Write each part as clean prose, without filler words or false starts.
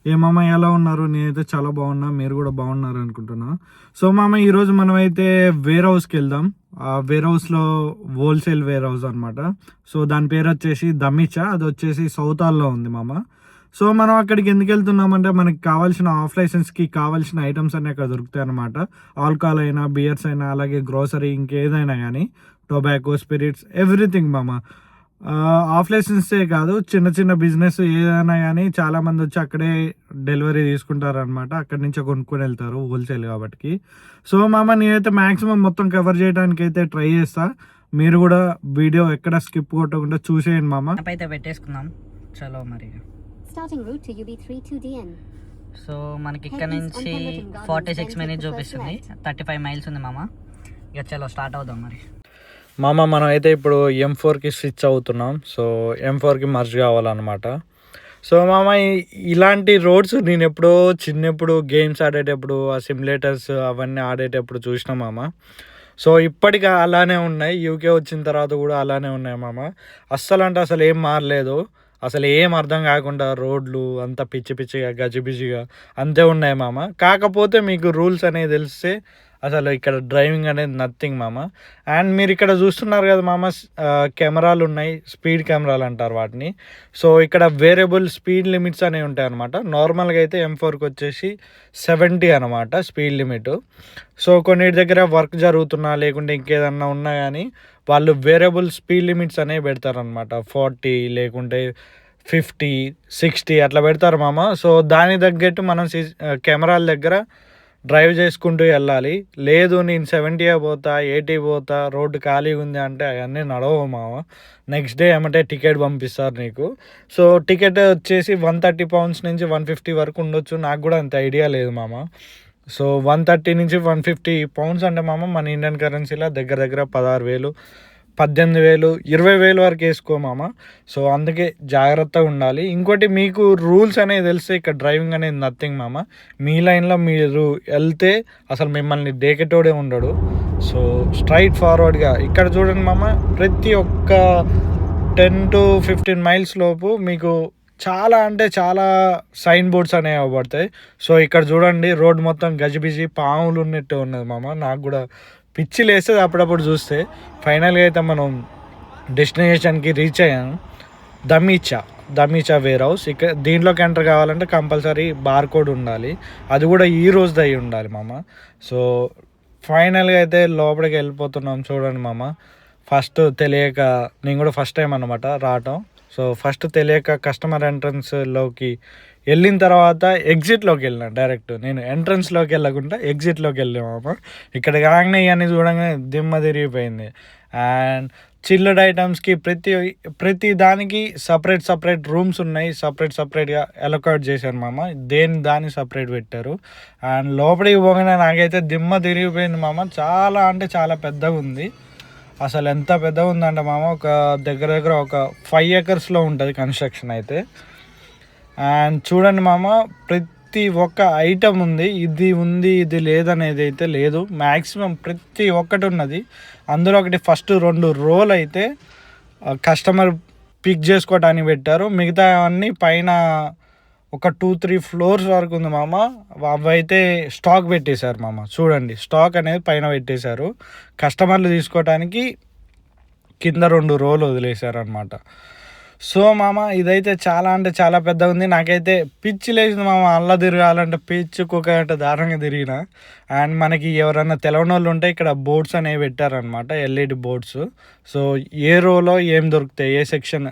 ఏ మామ ఎలా ఉన్నారు? నేనైతే చాలా బాగున్నా, మీరు కూడా బాగున్నారు అనుకుంటున్నా. సో మామ ఈరోజు మనమైతే వేర్ హౌస్కి వెళ్దాం. ఆ వేర్ హౌస్లో హోల్సేల్ వేర్ హౌస్ అనమాట. సో దాని పేరు వచ్చేసి దమిచా, అది వచ్చేసి సౌత్ హాల్లో ఉంది మామ. సో మనం అక్కడికి ఎందుకు వెళ్తున్నామంటే మనకి కావాల్సిన ఆఫ్ లైసెన్స్కి కావాల్సిన ఐటమ్స్ అన్నీ అక్కడ దొరుకుతాయి అనమాట. ఆల్కహాల్ అయినా, బియర్స్ అయినా, అలాగే గ్రోసరీ ఇంకేదైనా కానీ, టొబాకో, స్పిరిట్స్, ఎవ్రీథింగ్ మామ. ఆఫ్ లైసెన్సే కాదు, చిన్న చిన్న బిజినెస్ ఏదైనా కానీ చాలామంది వచ్చి అక్కడే డెలివరీ తీసుకుంటారనమాట. అక్కడి నుంచే కొనుక్కొని వెళ్తారు హోల్సేల్ కాబట్టి. సో మామ నేనైతే మ్యాక్సిమం మొత్తం కవర్ చేయడానికి అయితే ట్రై చేస్తా. మీరు కూడా వీడియో ఎక్కడ స్కిప్ కొట్టకుండా చూసేయండి మామ. అయితే పెట్టేసుకుందాం చలో మరి. సో మనకి ఇక్కడ నుంచి 46 మినిట్స్ చూపిస్తుంది, 35 మైల్స్ ఉంది మామ. ఇక చలో స్టార్ట్ అవుదాం మరి. మామ మనం అయితే ఇప్పుడు M4కి స్విచ్ అవుతున్నాం. సో M4కి మర్జ్ కావాలన్నమాట. సో మామ ఇలాంటి రోడ్స్ నేను ఎప్పుడో చిన్నప్పుడు గేమ్స్ ఆడేటప్పుడు, ఆ సిమ్యులేటర్స్ అవన్నీ ఆడేటప్పుడు చూసిన మామ. సో ఇప్పటికీ అలానే ఉన్నాయి, యూకే వచ్చిన తర్వాత కూడా అలానే ఉన్నాయి మామ. అస్సలు అంటే అసలు ఏం మారలేదు, అసలు ఏం అర్థం కాకుండా రోడ్లు అంతా పిచ్చి పిచ్చిగా గజిబిజిగా అంతే ఉన్నాయి మామ. కాకపోతే మీకు రూల్స్ అనేది తెలిస్తే అసలు ఇక్కడ డ్రైవింగ్ అనేది నథింగ్ మామ. అండ్ మీరు ఇక్కడ చూస్తున్నారు కదా మామ, కెమెరాలు ఉన్నాయి, స్పీడ్ కెమెరాలు అంటారు వాటిని. సో ఇక్కడ వేరియబుల్ స్పీడ్ లిమిట్స్ అనేవి ఉంటాయి అనమాట. నార్మల్గా అయితే M4కి వచ్చేసి 70 అనమాట స్పీడ్ లిమిట్. సో కొన్నిటి దగ్గర వర్క్ జరుగుతున్నా లేకుంటే ఇంకేదన్నా ఉన్నా కానీ వాళ్ళు వేరియబుల్ స్పీడ్ లిమిట్స్ అనేవి పెడతారనమాట. 40 లేకుంటే 50, 60 అట్లా పెడతారు మామ. సో దానికి తగ్గట్టు మనం కెమెరాల దగ్గర డ్రైవ్ చేసుకుంటూ వెళ్ళాలి. లేదు నేను 70 పోతా, 80 పోతా, రోడ్డు ఖాళీగా ఉంది అంటే అవన్నీ నడవవు మామ. నెక్స్ట్ డే ఏమంటే టికెట్ పంపిస్తారు నీకు. సో టికెట్ వచ్చేసి 130 పౌండ్స్ నుంచి 150 వరకు ఉండొచ్చు, నాకు కూడా అంత ఐడియా లేదు మామ. సో 130 నుంచి 150 పౌండ్స్ అంటే మామ మన ఇండియన్ కరెన్సీలో దగ్గర దగ్గర 16,000, 18,000, 20,000 వరకు వేసుకో మామ. సో అందుకే జాగ్రత్తగా ఉండాలి. ఇంకోటి మీకు రూల్స్ అనేది తెలిస్తే ఇక్కడ డ్రైవింగ్ అనేది నథింగ్ మామ. మీ లైన్లో మీరు వెళ్తే అసలు మిమ్మల్ని డేకెటోడే ఉండడు. సో స్ట్రైట్ ఫార్వర్డ్గా ఇక్కడ చూడండి మామ, ప్రతి ఒక్క 10 to 15 మైల్స్ లోపు మీకు చాలా అంటే చాలా సైన్ బోర్డ్స్ అనేవి అవ్వబడతాయి. సో ఇక్కడ చూడండి రోడ్ మొత్తం గజిబిజి పాములు ఉన్నట్టు ఉన్నది మామ. నాకు కూడా పిచ్చి లేస్తుంది అప్పుడప్పుడు చూస్తే. ఫైనల్గా అయితే మనం డెస్టినేషన్కి రీచ్ అయ్యాను, దమిచా వేర్ హౌస్. ఇక్కడ దీంట్లోకి ఎంటర్ కావాలంటే కంపల్సరీ బార్కోడ్ ఉండాలి, అది కూడా ఈ రోజుది అయి ఉండాలి మామ. సో ఫైనల్గా అయితే లోపలికి వెళ్ళిపోతున్నాం. చూడండి మామ, ఫస్ట్ తెలియక, నేను కూడా ఫస్ట్ టైం అనమాట రావటం. సో ఫస్ట్ తెలియక కస్టమర్ ఎంట్రన్స్లోకి వెళ్ళిన తర్వాత ఎగ్జిట్లోకి వెళ్ళిన, డైరెక్ట్ నేను ఎంట్రన్స్లోకి వెళ్ళకుండా ఎగ్జిట్లోకి వెళ్ళాము. ఇక్కడ కాగానే ఇవన్నీ చూడగానే దిమ్మ తిరిగిపోయింది. అండ్ చిల్లుడ్ ఐటమ్స్కి ప్రతి దానికి సపరేట్ రూమ్స్ ఉన్నాయి, సపరేట్గా అలొకేట్ చేశారు మామ. దాన్ని సపరేట్ పెట్టారు. అండ్ లోపలికి పోగానే నాకైతే దిమ్మ తిరిగిపోయింది మామ. చాలా అంటే చాలా పెద్దగా ఉంది. అసలు ఎంత పెద్దగా ఉందంటే మామ, ఒక దగ్గర ఒక 5 acresలో ఉంటుంది కన్స్ట్రక్షన్ అయితే. అండ్ చూడండి మామ, ప్రతి ఒక్క ఐటమ్ ఉంది, ఇది లేదనేది అయితే లేదు. మ్యాక్సిమం ప్రతి ఒక్కటి ఉన్నది. అందులో ఒకటి ఫస్ట్ 2 రోలు అయితే కస్టమర్ పిక్ చేసుకోవడానికి పెట్టారు. మిగతా అన్నీ పైన ఒక 2-3 ఫ్లోర్స్ వరకు ఉంది మామ. అవైతే స్టాక్ పెట్టేశారు మామ. చూడండి, స్టాక్ అనేది పైన పెట్టేశారు, కస్టమర్లు తీసుకోవడానికి కింద 2 రోలు వదిలేశారు అనమాట. సో మామ ఇదైతే చాలా అంటే చాలా పెద్దగా ఉంది. నాకైతే పిచ్చి లేచింది మామ. అల్ల తిరగాలంటే పిచ్చి కుక్క అంటే దారుణంగా తిరిగిన. అండ్ మనకి ఎవరన్నా తెలవని వాళ్ళు ఉంటే ఇక్కడ బోర్డ్స్ అనేవి పెట్టారనమాట, LED బోర్డ్స్. సో ఏ రోలో ఏం దొరుకుతాయి, ఏ సెక్షన్,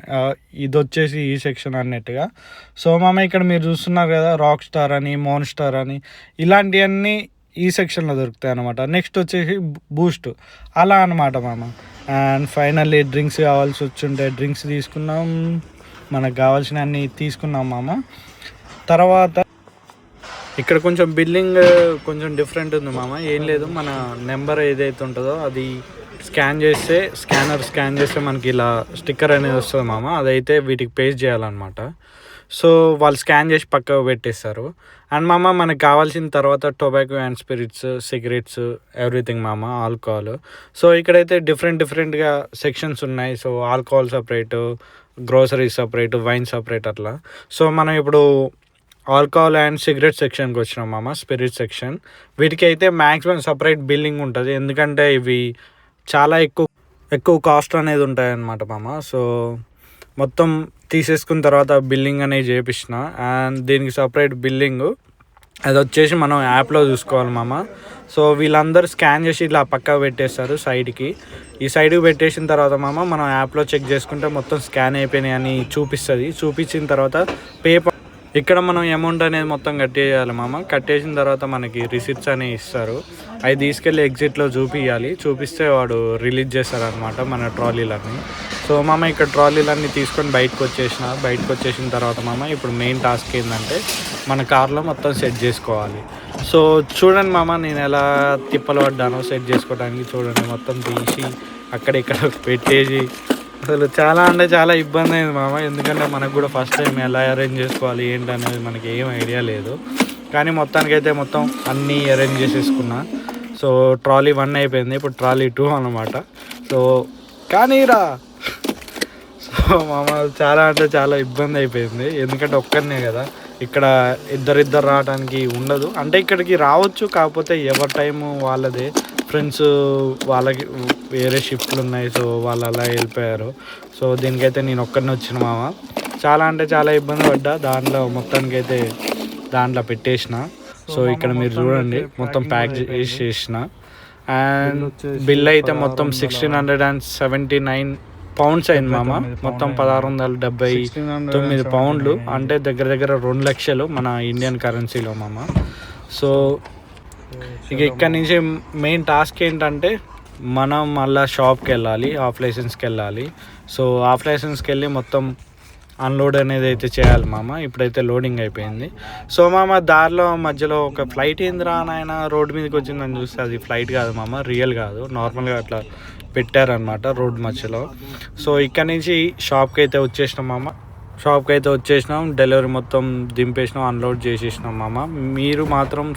ఇది వచ్చేసి ఈ సెక్షన్ అన్నట్టుగా. సో మామ ఇక్కడ మీరు చూస్తున్నారు కదా, రాక్ స్టార్ అని, మోన్ స్టార్ అని, ఇలాంటివన్నీ ఈ సెక్షన్లో దొరుకుతాయి అనమాట. నెక్స్ట్ వచ్చేసి బూస్ట్, అలా అనమాట మామ. అండ్ ఫైనల్లీ డ్రింక్స్ కావాల్సి వచ్చుంటే డ్రింక్స్ తీసుకున్నాం, మనకు కావాల్సిన అన్నీ తీసుకున్నాం మామ. తర్వాత ఇక్కడ కొంచెం బిల్లింగ్ కొంచెం డిఫరెంట్ ఉంది మామ. ఏం లేదు, మన నెంబర్ ఏదైతే ఉంటుందో అది స్కాన్ చేస్తే మనకి ఇలా స్టిక్కర్ అనేది వస్తుంది మామ. అదైతే వీటికి పేస్ట్ చేయాలన్నమాట. సో వాళ్ళు స్కాన్ చేసి పక్కకు పెట్టేస్తారు. అండ్ మామ మనకు కావాల్సిన తర్వాత tobacco and spirits, cigarettes, everything మామ, ఆల్కహాల్. సో ఇక్కడైతే డిఫరెంట్గా సెక్షన్స్ ఉన్నాయి. So alcohol separate, grocery separate, wine separate అట్లా. సో మనం ఇప్పుడు ఆల్కహాల్ అండ్ సిగరెట్ సెక్షన్కి వచ్చినాం మామ, స్పిరిట్ సెక్షన్. వీటికి అయితే మ్యాక్సిమం సపరేట్ బిల్లింగ్ ఉంటుంది, ఎందుకంటే ఇవి చాలా ఎక్కువ కాస్ట్ అనేది ఉంటాయన్నమాట మామ. సో మొత్తం తీసేసుకున్న తర్వాత బిల్లింగ్ అనేది చేపించిన, అండ్ దీనికి సపరేట్ బిల్లింగ్ అది వచ్చేసి మనం యాప్లో చూసుకోవాలి మామ. సో వీళ్ళందరూ స్కాన్ చేసి ఇలా పక్కకు పెట్టేస్తారు సైడ్కి. ఈ సైడ్కి పెట్టేసిన తర్వాత మామ మనం యాప్లో చెక్ చేసుకుంటే మొత్తం స్కాన్ అయిపోయినాయి అని చూపిస్తుంది. చూపించిన తర్వాత ఇక్కడ మనం అమౌంట్ అనేది మొత్తం కట్టేయాలి మామ. కట్టేసిన తర్వాత మనకి రిసిప్ట్స్ అనేవి ఇస్తారు, అవి తీసుకెళ్ళి ఎగ్జిట్లో చూపిస్తే వాడు రిలీజ్ చేస్తారనమాట మన ట్రాలీలన్నీ. సో మామ ఇక్కడ ట్రాలీలన్నీ తీసుకొని బయటకు వచ్చేసిన తర్వాత మామ ఇప్పుడు మెయిన్ టాస్క్ ఏంటంటే మన కార్లో మొత్తం సెట్ చేసుకోవాలి. సో చూడండి మామ నేను ఎలా తిప్పలు పడ్డానో సెట్ చేసుకోవడానికి. చూడండి మొత్తం తీసి అక్కడిక్కడ పెట్టేసి అసలు చాలా ఇబ్బంది అయింది మామ, ఎందుకంటే మనకు కూడా ఫస్ట్ టైం ఎలా అరేంజ్ చేసుకోవాలి ఏంటి అనేది మనకి ఏం ఐడియా లేదు. కానీ మొత్తానికైతే మొత్తం అన్నీ అరేంజ్ చేసేసుకున్నా. సో ట్రాలీ 1 అయిపోయింది, ఇప్పుడు ట్రాలీ 2 అన్నమాట. సో కానీరా సో మామ చాలా ఇబ్బంది అయిపోయింది, ఎందుకంటే ఒక్కరినే కదా, ఇక్కడ ఇద్దరు రావడానికి ఉండదు. అంటే ఇక్కడికి రావచ్చు, కాకపోతే ఎవరి టైము వాళ్ళదే. ఫ్రెండ్స్ వాళ్ళకి వేరే షిఫ్ట్లు ఉన్నాయి, సో వాళ్ళు అలా వెళ్ళిపోయారు. సో దీనికైతే నేను ఒక్కరిని వచ్చిన మామ. చాలా ఇబ్బంది పడ్డా, మొత్తానికైతే దాంట్లో పెట్టేసిన. సో ఇక్కడ మీరు చూడండి మొత్తం ప్యాక్ చేసిన, అండ్ బిల్ అయితే మొత్తం 1679 పౌండ్స్ అయింది మామ. మొత్తం 1679 పౌండ్లు, అంటే దగ్గర 2 లక్షలు మన ఇండియన్ కరెన్సీలో మామ. సో ఇక ఇక్కడ నుంచి మెయిన్ టాస్క్ ఏంటంటే మనం మళ్ళీ షాప్కి వెళ్ళాలి, ఆఫ్ లైసెన్స్కి వెళ్ళాలి. సో ఆఫ్ లైసెన్స్కి వెళ్ళి మొత్తం అన్లోడ్ అనేది అయితే చేయాలి మామ. ఇప్పుడైతే లోడింగ్ అయిపోయింది. సో మామ దారిలో మధ్యలో ఒక ఫ్లైట్ ఏందిరా నాయన రోడ్డు మీదకి వచ్చిందని చూస్తే అది ఫ్లైట్ కాదు మామ, రియల్ కాదు, నార్మల్గా అట్లా పెట్టారనమాట రోడ్ మధ్యలో. సో ఇక్కడ నుంచి షాప్కి అయితే వచ్చేసినాం మామ. డెలివరీ మొత్తం దింపేసినాం, అన్లోడ్ చేసేసినాం మామ. మీరు మాత్రం